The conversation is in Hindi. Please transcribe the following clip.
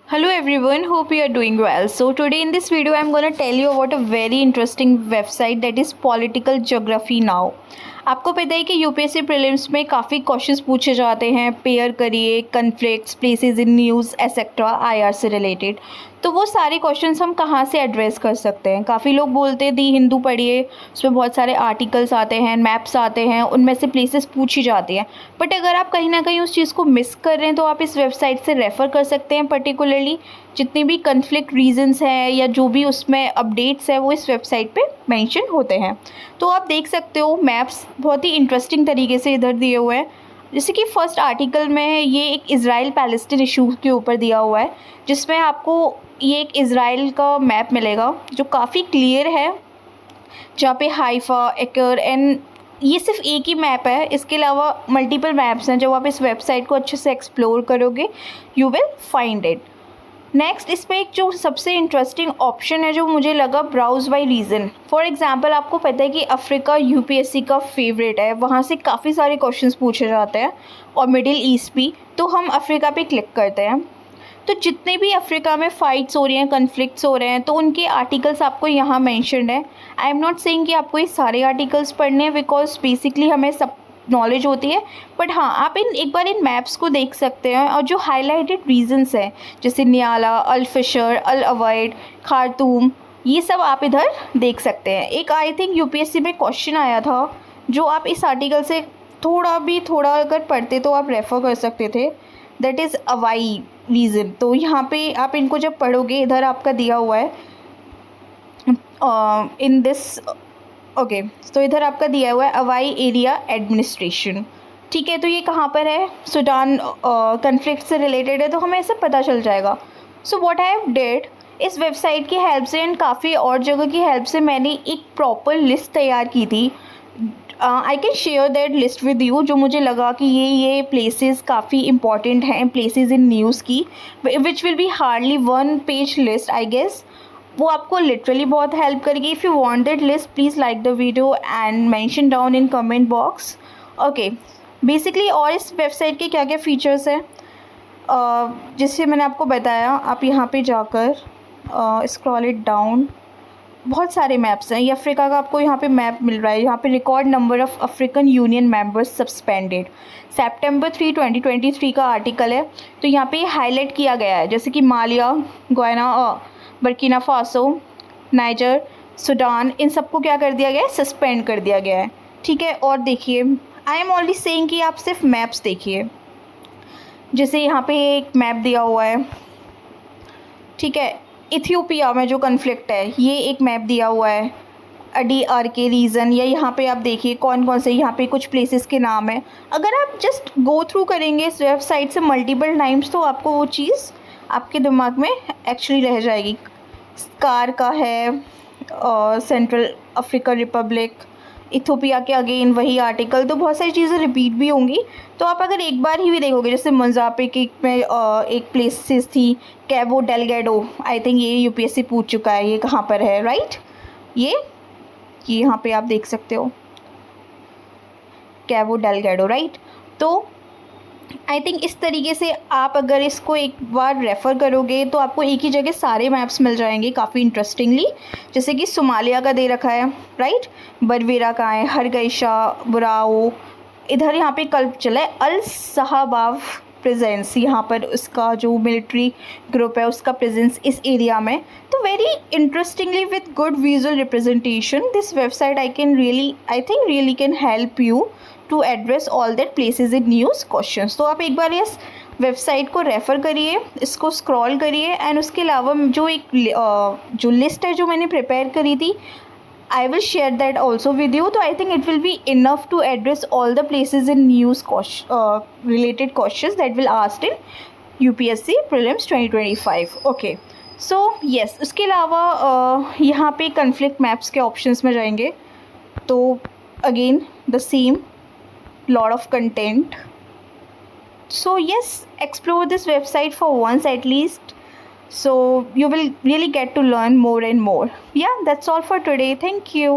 Hello everyone, hope you are doing well. So today in this video I'm going to tell you about a very interesting website that is Political Geography Now. आपको पता है कि यूपीएससी प्रीलिम्स में काफ़ी क्वेश्चंस पूछे जाते हैं, पेयर करिए, conflicts, places in news etcetera IR से रिलेटेड। तो वो सारे क्वेश्चंस हम कहाँ से एड्रेस कर सकते हैं। काफ़ी लोग बोलते हैं दी हिंदू पढ़िए, उसमें बहुत सारे आर्टिकल्स आते हैं, मैप्स आते हैं, उनमें से प्लेसेस पूछी जाती हैं। बट अगर आप कहीं ना कहीं उस चीज़ को मिस कर रहे हैं तो आप इस वेबसाइट से रेफ़र कर सकते हैं। पर्टिकुलरली जितनी भी कन्फ्लिक्ट रीजंस हैं या जो भी उसमें अपडेट्स है वो इस वेबसाइट पे मेंशन होते हैं। तो आप देख सकते हो मैप्स बहुत ही इंटरेस्टिंग तरीके से इधर दिए हुए हैं। जैसे कि फर्स्ट आर्टिकल में ये एक इज़राइल पैलेस्टीन इशू के ऊपर दिया हुआ है, जिसमें आपको ये एक इज़राइल का मैप मिलेगा जो काफ़ी क्लियर है, जहाँ पे हाइफा, एकर एंड ये सिर्फ एक ही मैप है। इसके अलावा मल्टीपल मैप्स हैं। जब आप इस वेबसाइट को अच्छे से एक्सप्लोर करोगे you will find it. Next इसमें एक जो सबसे इंटरेस्टिंग ऑप्शन है जो मुझे लगा, browse by reason. For example आपको पता है कि अफ्रीका यूपीएससी का फेवरेट है, वहाँ से काफ़ी सारे क्वेश्चंस पूछे जाते हैं, और मिडिल ईस्ट भी। तो हम अफ्रीका पे क्लिक करते हैं तो जितने भी अफ्रीका में फ़ाइट्स हो रही हैं, कन्फ्लिक्ट्स हो रहे हैं, तो उनके आर्टिकल्स आपको यहाँ मैंशनड है। आई एम नॉट सेइंग कि आपको ये सारे आर्टिकल्स पढ़ने हैं, बिकॉज बेसिकली हमें सब नॉलेज होती है। बट हाँ, आप एक बार इन मैप्स को देख सकते हैं, और जो हाईलाइटेड रीजन्स हैं जैसे नियाला, अल फिशर, अल अवैड, खार्तूम, ये सब आप इधर देख सकते हैं। एक आई थिंक यूपीएससी में क्वेश्चन आया था जो आप इस आर्टिकल से थोड़ा अगर पढ़ते तो आप रेफ़र कर सकते थे, दैट इज़ अवाई रीज़न। तो यहाँ पे आप इनको जब पढ़ोगे, इधर आपका दिया हुआ है इन दिस ओके, तो इधर आपका दिया हुआ है अवाई एरिया एडमिनिस्ट्रेशन। ठीक है, तो ये कहाँ पर है, सूडान कन्फ्लिक्ट से रिलेटेड है, तो हमें ऐसे पता चल जाएगा। So what I have did, इस वेबसाइट की हेल्प से एंड काफ़ी और जगह की हेल्प से मैंने एक प्रॉपर लिस्ट तैयार की थी। I can share that list with you, जो मुझे लगा कि ये प्लेसेस काफ़ी इंपॉर्टेंट हैं, प्लेसेस इन न्यूज़ की, which will be hardly 1 page list I guess. वो आपको लिटरली बहुत हेल्प करेगी। If you want that list please like the video and mention down in comment box. Okay, basically और इस वेबसाइट के क्या क्या फ़ीचर्स हैं जिससे मैंने आपको बताया। आप यहाँ पे जाकर स्क्रॉल इट डाउन, बहुत सारे मैप्स हैं। ये अफ्रीका का आपको यहाँ पे मैप मिल रहा है। यहाँ पे record number of African union members suspended, September 3, 2023 का आर्टिकल है। तो यहाँ पे हाईलाइट किया गया है, जैसे कि Mali, Guinea, Burkina Faso, Niger, Sudan, इन सबको क्या कर दिया गया है, सस्पेंड कर दिया गया है। ठीक है, और देखिए आई एम ओनली सेइंग कि आप सिर्फ मैप्स देखिए। जैसे यहाँ पे एक मैप दिया हुआ है, ठीक है, इथियोपिया में जो कन्फ्लिक्ट है, ये एक मैप दिया हुआ है, अडी आर के रीज़न, या यहाँ पे आप देखिए कौन कौन से यहाँ पे कुछ प्लेसेस के नाम है। अगर आप जस्ट गो थ्रू करेंगे इस वेबसाइट से मल्टीपल टाइम्स तो आपको वो चीज़ आपके दिमाग में एक्चुअली रह जाएगी। स्कार का है, सेंट्रल अफ्रीकन रिपब्लिक, इथियोपिया के अगेन वही आर्टिकल, तो बहुत सारी चीज़ें रिपीट भी होंगी। तो आप अगर एक बार ही भी देखोगे, जैसे मोज़ाम्बिक में एक प्लेसेस थी कैबो डेलगेडो, आई थिंक ये यूपीएससी पूछ चुका है, ये कहाँ पर है, राइट, ये यहाँ पे आप देख सकते हो कैबो डेलगेडो, राइट। तो आई थिंक इस तरीके से आप अगर इसको एक बार रेफ़र करोगे तो आपको एक ही जगह सारे मैप्स मिल जाएंगे काफ़ी इंटरेस्टिंगली। जैसे कि सोमालिया का दे रखा है, राइट, बरवेरा का है, हरगैशा, बुराओ, इधर यहाँ पे कल चला है अल सहाबाव प्रेजेंस, यहाँ पर उसका जो मिलिट्री ग्रुप है उसका प्रेजेंस इस एरिया में। तो very interestingly with good visual representation this website I think really can help you to address all that places in news questions. तो आप एक बार इस वेबसाइट को रेफ़र करिए, इसको स्क्रॉल करिए, एंड उसके अलावा जो लिस्ट है जो मैंने प्रिपेयर करी थी, I will share that also with you. तो I think it will be enough to address all the places in news related questions that will asked in UPSC prelims 2025. Okay. So yes, उसके अलावा यहाँ पे conflict maps के options में जाएंगे तो again the same lot of content. So yes, explore this website for once at least. So you will really get to learn more and more. Yeah, that's all for today. Thank you.